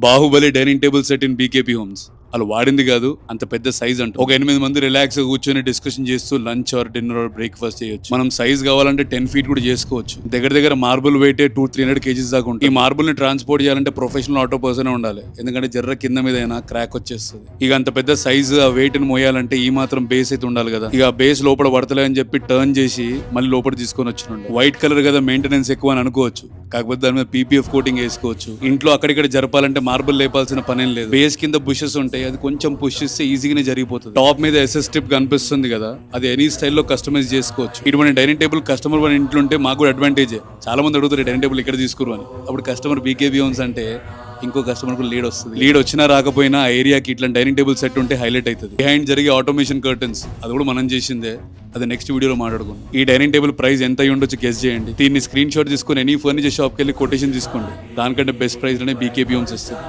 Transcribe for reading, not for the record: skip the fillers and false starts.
Baahubali dining table set in BKP homes. వాళ్ళు వాడింది కాదు, అంత పెద్ద సైజ్ అంట. ఒక 8 మంది రిలాక్స్ గా కూర్చొని డిస్కషన్ చేస్తూ lunch or dinner or breakfast చేయొచ్చు. మనం సైజ్ కావాలంటే 10 feet కూడా చేసుకోవచ్చు. దగ్గర మార్బుల్ వెయిట్ 200-300 kgs దాకా ఉంటుంది. ఈ మార్బుల్ ని ట్రాన్స్పోర్ట్ చేయాలంటే ప్రొఫెషనల్ ఆటో పర్సన్ ఉండాలి, ఎందుకంటే జర్ర కింద మీద అయినా క్రాక్ వచ్చేస్తుంది. ఇక అంత పెద్ద సైజ్ ఆ వెయిట్ ని మోయాలంటే ఈ మాత్రం బేస్ అయితే ఉండాలి కదా. ఇక బేస్ లోపల పడతలే అని చెప్పి టర్న్ చేసి మళ్ళీ లోపల తీసుకొని వచ్చిన వైట్ కలర్ కదా, మెయింటెనెన్స్ ఎక్కువ అని అనుకోవచ్చు. కాకపోతే దాని మీద పీపీఎఫ్ కోటింగ్ వేసుకోవచ్చు. ఇంట్లో అక్కడిక్కడ జరపాలంటే మార్బుల్ లేపాల్సిన పనేం లేదు. బేస్ కింద బుషెస్ ఉంటాయి, అది కొంచెం పుష్ చేస్తే ఈజీగానే జరిగిపోతుంది. టాప్ మీద ఎస్ఎస్ స్ట్రిప్ కనిపిస్తుంది కదా, అది ఎనీ స్టైల్లో కస్టమైజ్ చేసుకోవచ్చు. ఇటువంటి డైనింగ్ టేబుల్ కస్టమర్ మన ఇంట్లో ఉంటే మాకు కూడా అడ్వాంటేజే. చాలా మంది అడుగుతారు డైనింగ్ టేబుల్ ఇక్కడ తీసుకురు అని. అప్పుడు కస్టమర్ బీకేబీ హోమ్స్ అంటే ఇంకో కస్టమర్ కు లీడ్ వస్తుంది. లీడ్ వచ్చినా రాకపోయినా ఆ ఏరియాకి ఇట్లా డైనింగ్ టేబుల్ సెట్ ఉంటే హైలైట్ అవుతుంది. బిహైండ్ జరిగే ఆటోమేషన్ కర్టన్స్ అది కూడా మనం చేసిందే, అది నెక్స్ట్ వీడియోలో మాట్లాడుకుందాం. ఈ డైనింగ్ టేబుల్ ప్రైస్ ఎంత అయ్యి ఉండొచ్చు గెస్ చేయండి. దీన్ని స్క్రీన్ షాట్ తీసుకుని ఎనీ ఫర్నిచర్ షాప్కి వెళ్ళి కొటేషన్ తీసుకోండి. దానికంటే బెస్ట్ ప్రైస్ లోనే బీకేబీ హోమ్స్ ఇస్తుంది.